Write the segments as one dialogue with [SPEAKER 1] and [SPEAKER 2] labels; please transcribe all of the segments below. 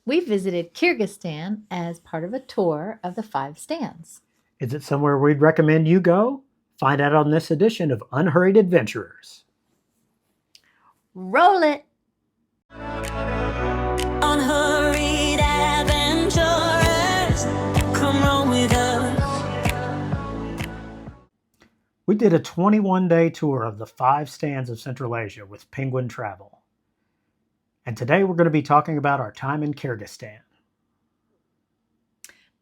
[SPEAKER 1] We visited Kyrgyzstan as part of a tour of the 5 stands.
[SPEAKER 2] Is it somewhere we'd recommend you go? Find out on this edition of Unhurried Adventurers.
[SPEAKER 1] Roll it!
[SPEAKER 3] Unhurried adventurers, come roll with us.
[SPEAKER 2] We did a 21-day tour of the 5 stands of Central Asia with Penguin Travel. And today we're going to be talking about our time in Kyrgyzstan.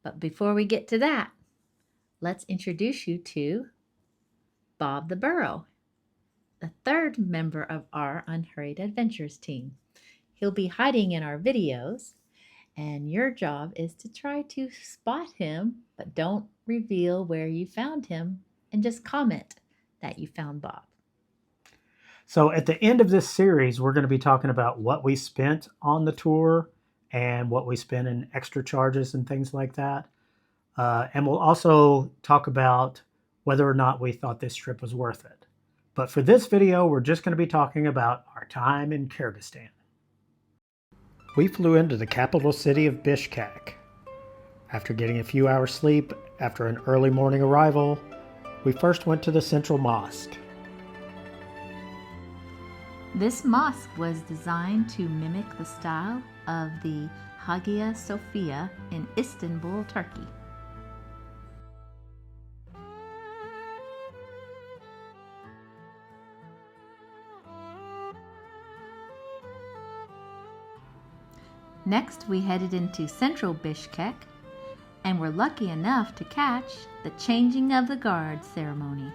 [SPEAKER 1] But before we get to that, let's introduce you to Bob the Burro, the third member of our Unhurried Adventures team. He'll be hiding in our videos, and your job is to try to spot him, but don't reveal where you found him, and just comment that you found Bob.
[SPEAKER 2] So at the end of this series, we're going to be talking about what we spent on the tour and what we spent in extra charges and things like that. And we'll also talk about whether or not we thought this trip was worth it. But for this video, we're just going to be talking about our time in Kyrgyzstan. We flew into the capital city of Bishkek. After getting a few hours sleep after an early morning arrival, we first went to the central mosque.
[SPEAKER 1] This mosque was designed to mimic the style of the Hagia Sophia in Istanbul, Turkey. Next, we headed into central Bishkek and were lucky enough to catch the changing of the guard ceremony.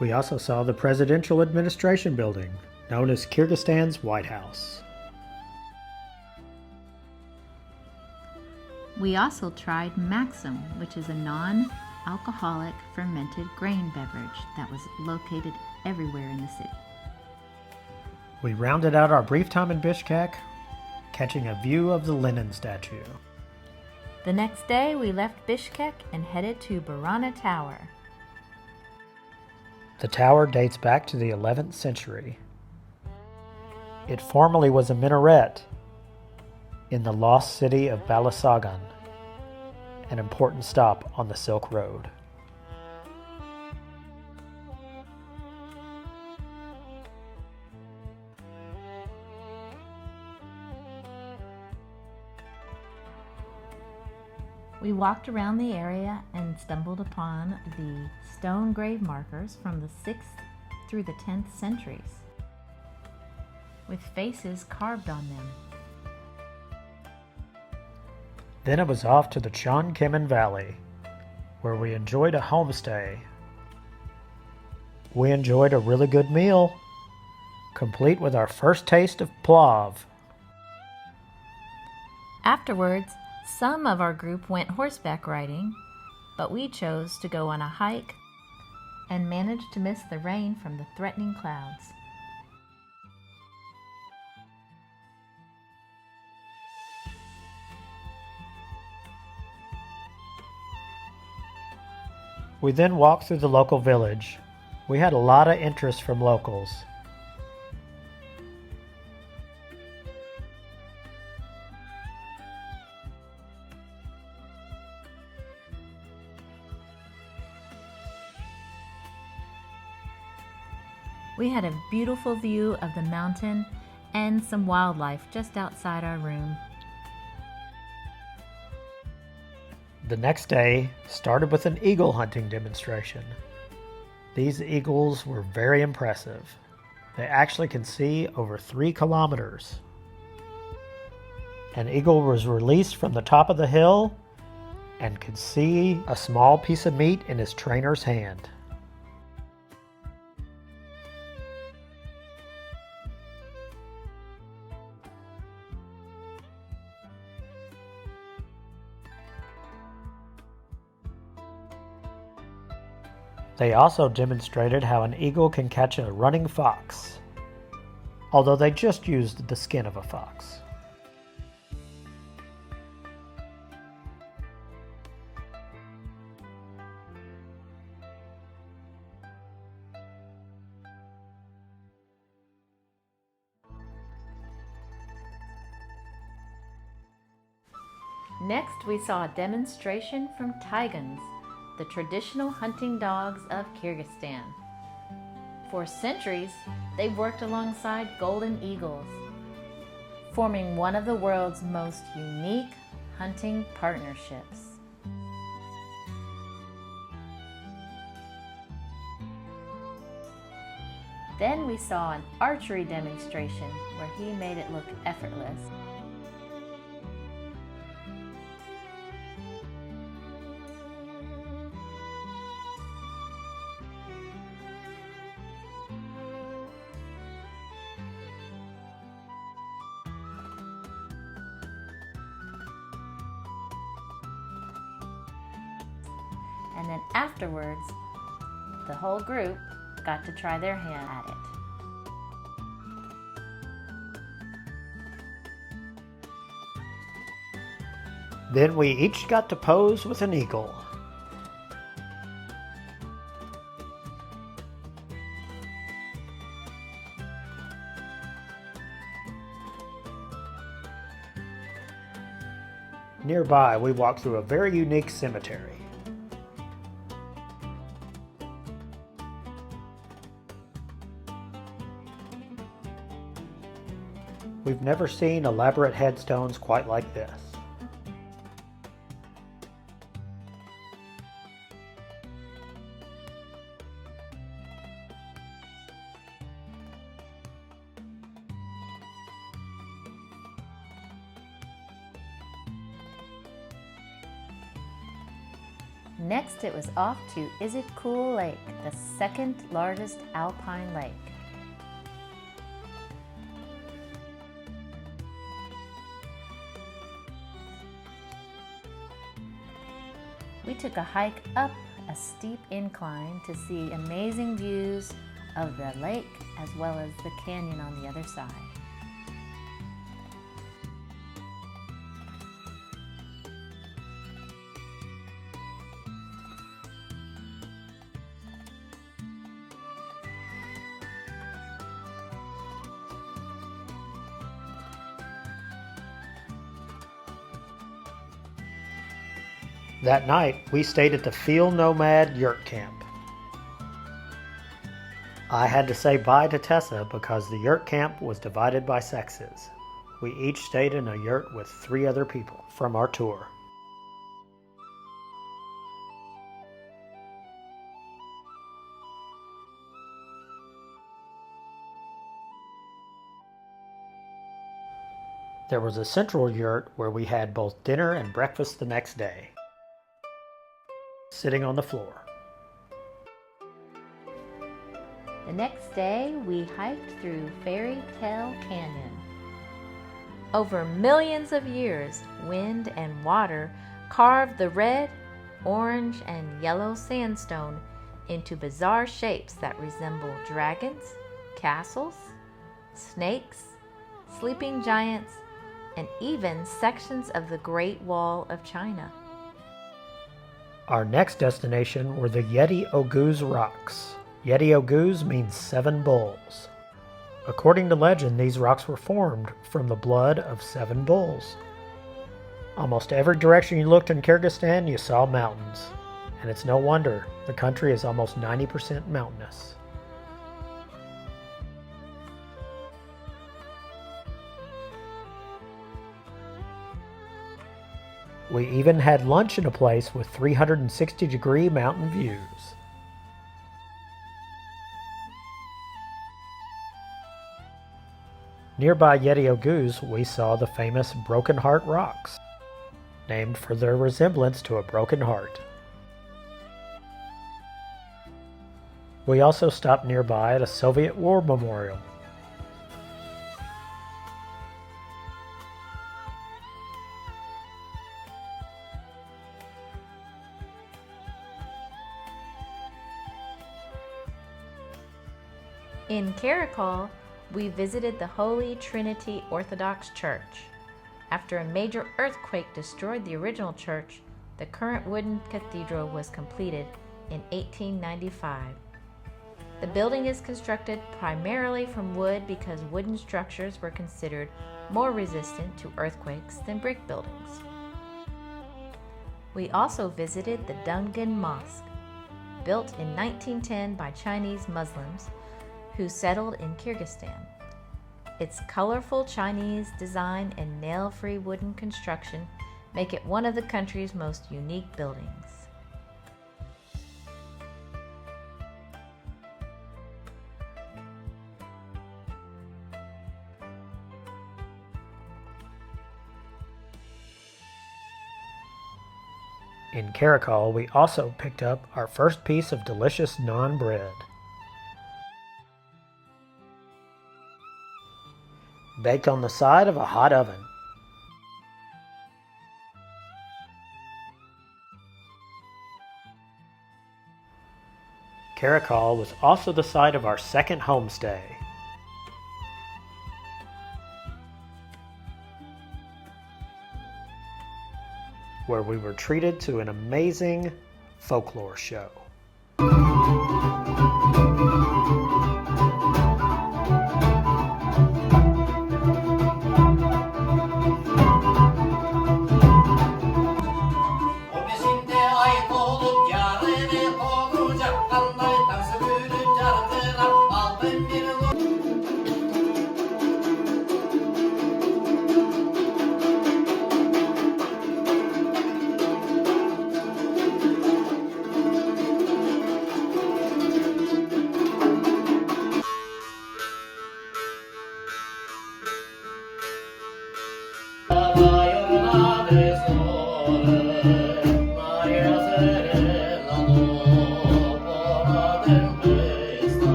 [SPEAKER 2] We also saw the Presidential Administration Building, known as Kyrgyzstan's White House.
[SPEAKER 1] We also tried Maxim, which is a non-alcoholic fermented grain beverage that was located everywhere in the city.
[SPEAKER 2] We rounded out our brief time in Bishkek, catching a view of the Lenin statue.
[SPEAKER 1] The next day, we left Bishkek and headed to Burana Tower.
[SPEAKER 2] The tower dates back to the 11th century. It formerly was a minaret in the lost city of Balasagun, an important stop on the Silk Road.
[SPEAKER 1] We walked around the area and stumbled upon the stone grave markers from the 6th through the 10th centuries, with faces carved on them.
[SPEAKER 2] Then it was off to the Chon Kemin Valley, where we enjoyed a homestay. We enjoyed a really good meal, complete with our first taste of plov.
[SPEAKER 1] Afterwards, some of our group went horseback riding, but we chose to go on a hike and managed to miss the rain from the threatening clouds.
[SPEAKER 2] We then walked through the local village. We had a lot of interest from locals.
[SPEAKER 1] We had a beautiful view of the mountain and some wildlife just outside our room.
[SPEAKER 2] The next day started with an eagle hunting demonstration. These eagles were very impressive. They actually can see over 3 kilometers. An eagle was released from the top of the hill and could see a small piece of meat in his trainer's hand. They also demonstrated how an eagle can catch a running fox, although they just used the skin of a fox.
[SPEAKER 1] Next, we saw a demonstration from Tigans, the traditional hunting dogs of Kyrgyzstan. For centuries, they've worked alongside golden eagles, forming one of the world's most unique hunting partnerships. Then we saw an archery demonstration where he made it look effortless. And then afterwards, the whole group got to try their hand at it.
[SPEAKER 2] Then we each got to pose with an eagle. Nearby, we walked through a very unique cemetery. We've never seen elaborate headstones quite like this.
[SPEAKER 1] Next, it was off to Issyk Kul Lake, the second largest alpine lake. We took a hike up a steep incline to see amazing views of the lake as well as the canyon on the other side.
[SPEAKER 2] That night, we stayed at the Field Nomad Yurt Camp. I had to say bye to Tessa because the yurt camp was divided by sexes. We each stayed in a yurt with 3 other people from our tour. There was a central yurt where we had both dinner and breakfast the next day, sitting on the floor.
[SPEAKER 1] The next day, we hiked through Fairy Tale Canyon. Over millions of years, wind and water carved the red, orange, and yellow sandstone into bizarre shapes that resemble dragons, castles, snakes, sleeping giants, and even sections of the Great Wall of China.
[SPEAKER 2] Our next destination were the Yeti Oguz Rocks. Yeti Oguz means 7 bulls. According to legend, these rocks were formed from the blood of 7 bulls. Almost every direction you looked in Kyrgyzstan, you saw mountains. And it's no wonder, the country is almost 90% mountainous. We even had lunch in a place with 360-degree mountain views. Nearby Yeti Oguz, we saw the famous Broken Heart Rocks, named for their resemblance to a broken heart. We also stopped nearby at a Soviet War memorial.
[SPEAKER 1] In Karakol, we visited the Holy Trinity Orthodox Church. After a major earthquake destroyed the original church, the current wooden cathedral was completed in 1895. The building is constructed primarily from wood because wooden structures were considered more resistant to earthquakes than brick buildings. We also visited the Dungan Mosque, built in 1910 by Chinese Muslims who settled in Kyrgyzstan. Its colorful Chinese design and nail-free wooden construction make it one of the country's most unique buildings.
[SPEAKER 2] In Karakol, we also picked up our first piece of delicious naan bread. Baked on the side of a hot oven. Karakol was also the site of our second homestay. Where we were treated to an amazing folklore show.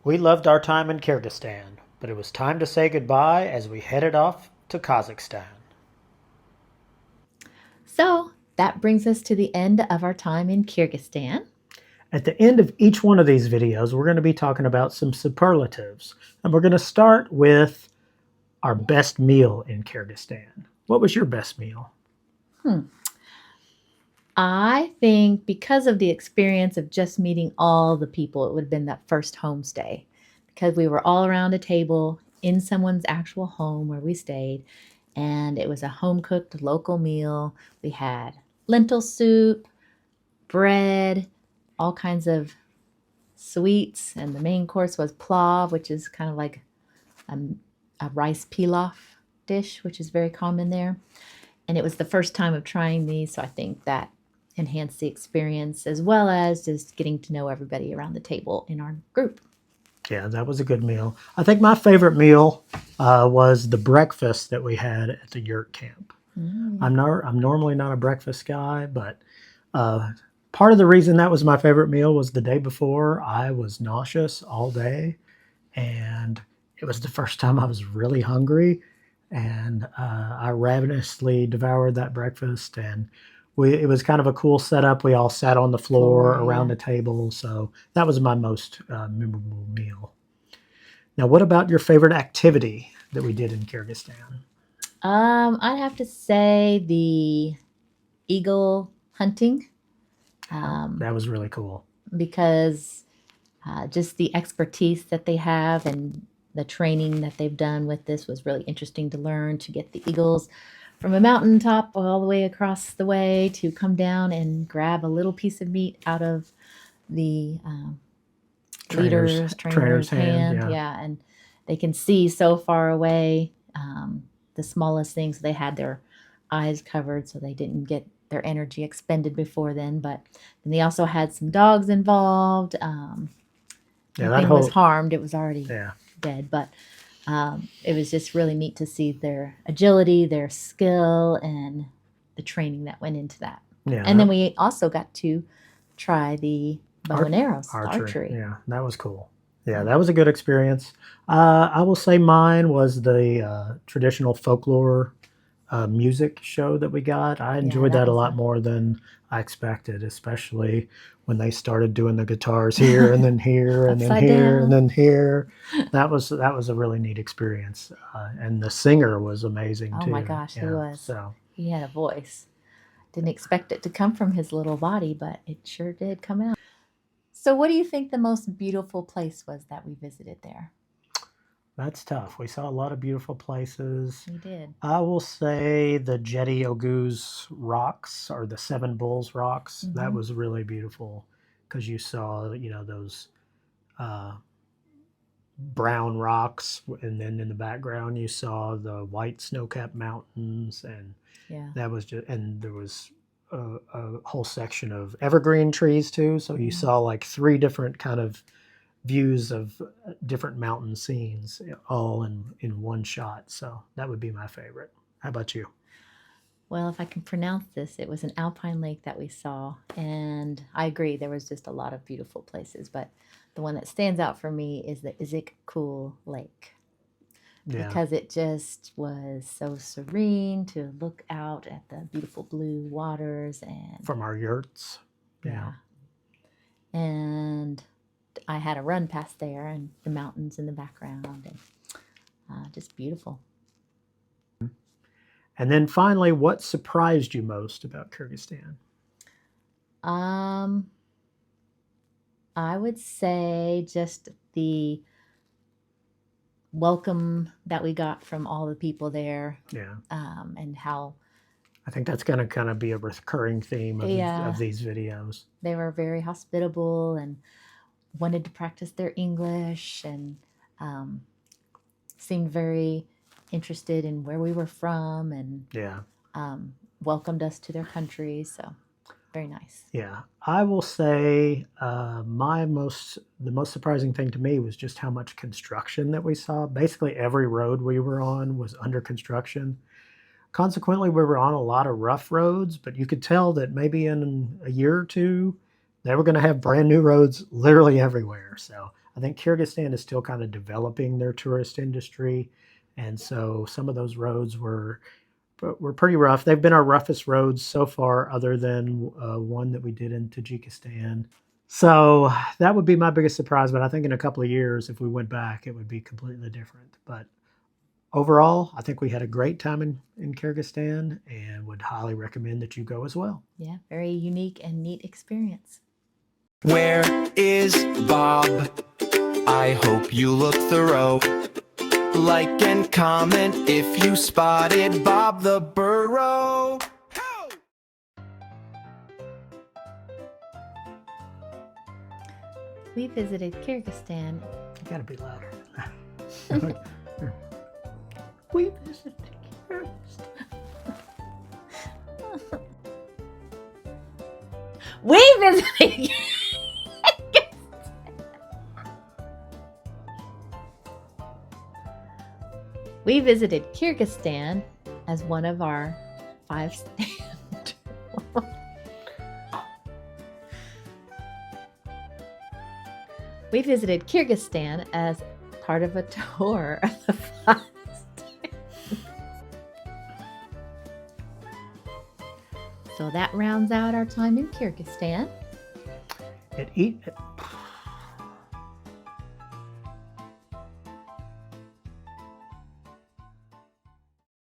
[SPEAKER 2] We loved our time in Kyrgyzstan, but it was time to say goodbye as we headed off to Kazakhstan.
[SPEAKER 1] So that brings us to the end of our time in Kyrgyzstan.
[SPEAKER 2] At the end of each one of these videos, we're going to be talking about some superlatives. And we're going to start with our best meal in Kyrgyzstan. What was your best meal?
[SPEAKER 1] I think because of the experience of just meeting all the people, it would have been that first homestay, because we were all around a table in someone's actual home where we stayed, and it was a home-cooked local meal. We had lentil soup, bread, all kinds of sweets, and the main course was plov, which is kind of like a rice pilaf dish, which is very common there. And it was the first time of trying these, so I think that enhanced the experience, as well as just getting to know everybody around the table in our group.
[SPEAKER 2] Yeah, that was a good meal. I think my favorite meal was the breakfast that we had at the yurt camp. I'm normally not a breakfast guy, but part of the reason that was my favorite meal was the day before I was nauseous all day, and it was the first time I was really hungry, and I ravenously devoured that breakfast, and it was kind of a cool setup. We all sat on the floor around the table, so that was my most memorable meal. Now, what about your favorite activity that we did in Kyrgyzstan?
[SPEAKER 1] I'd have to say the eagle hunting.
[SPEAKER 2] That was really cool.
[SPEAKER 1] Because just the expertise that they have and the training that they've done with this was really interesting to learn, to get the eagles from a mountaintop all the way across the way to come down and grab a little piece of meat out of the trainer's hand. Yeah, and they can see so far away, the smallest things. They had their eyes covered so they didn't get their energy expended before then. But then they also had some dogs involved. Nothing was harmed. It was already dead. But it was just really neat to see their agility, their skill, and the training that went into that. Yeah, and then we also got to try the bow and arrows, archery.
[SPEAKER 2] Yeah, that was cool. Yeah, that was a good experience. I will say mine was the traditional folklore music show that we got. I enjoyed
[SPEAKER 1] that
[SPEAKER 2] that a
[SPEAKER 1] was
[SPEAKER 2] lot
[SPEAKER 1] fun.
[SPEAKER 2] more than I expected, especially when they started doing the guitars here and then here and then
[SPEAKER 1] Upside
[SPEAKER 2] here
[SPEAKER 1] down.
[SPEAKER 2] and then here. That was a really neat experience, and the singer was amazing
[SPEAKER 1] Oh
[SPEAKER 2] too.
[SPEAKER 1] my gosh, he
[SPEAKER 2] Yeah,
[SPEAKER 1] was.
[SPEAKER 2] so
[SPEAKER 1] He had a voice. Didn't expect it to come from his little body, but it sure did come out. So, what do you think the most beautiful place was that we visited there?
[SPEAKER 2] that's tough. We saw a lot of beautiful places.
[SPEAKER 1] We did.
[SPEAKER 2] I will say the Jetty Oguz rocks or the Seven Bulls rocks. That
[SPEAKER 1] Mhm.
[SPEAKER 2] was really beautiful because you saw, those uh, brown rocks, and then in the background you saw the white snow-capped mountains, and
[SPEAKER 1] Yeah.
[SPEAKER 2] that was just, and there was a whole section of evergreen trees too. So you
[SPEAKER 1] Mhm.
[SPEAKER 2] saw like three different kind of views of different mountain scenes all in one shot. So that would be my favorite. How about you?
[SPEAKER 1] Well, if I can pronounce this, it was an alpine lake that we saw. And I agree, there was just a lot of beautiful places. But the one that stands out for me is the Issyk Kul Lake
[SPEAKER 2] Yeah.
[SPEAKER 1] because it just was so serene to look out at the beautiful blue waters and
[SPEAKER 2] From our yurts.
[SPEAKER 1] yeah. And I had a run past there and the mountains in the background and just beautiful.
[SPEAKER 2] And then finally, what surprised you most about Kyrgyzstan?
[SPEAKER 1] Um, I would say just the welcome that we got from all the people there,
[SPEAKER 2] Yeah.
[SPEAKER 1] and how
[SPEAKER 2] I think that's going to kind of be a recurring theme of these videos.
[SPEAKER 1] they were very hospitable and wanted to practice their English and seemed very interested in where we were from and
[SPEAKER 2] Yeah.
[SPEAKER 1] welcomed us to their country. So very nice.
[SPEAKER 2] Yeah. I will say the most surprising thing to me was just how much construction that we saw. Basically, every road we were on was under construction. Consequently, we were on a lot of rough roads, but you could tell that maybe in a year or two, they were going to have brand new roads literally everywhere. So I think Kyrgyzstan is still kind of developing their tourist industry. And so some of those roads were pretty rough. They've been our roughest roads so far, other than one that we did in Tajikistan. So that would be my biggest surprise. But I think in a couple of years, if we went back, it would be completely different. But overall, I think we had a great time in Kyrgyzstan and would highly recommend that you go as well.
[SPEAKER 1] Yeah, very unique and neat experience.
[SPEAKER 3] Where is Bob? I hope you look thorough. Like and comment if you spotted Bob the Burro.
[SPEAKER 1] We visited Kyrgyzstan.
[SPEAKER 2] You gotta be louder. We visited Kyrgyzstan.
[SPEAKER 1] We visited. We visited Kyrgyzstan as one of our 5 stand. We visited Kyrgyzstan as part of a tour of the 5 stands. So that rounds out our time in Kyrgyzstan.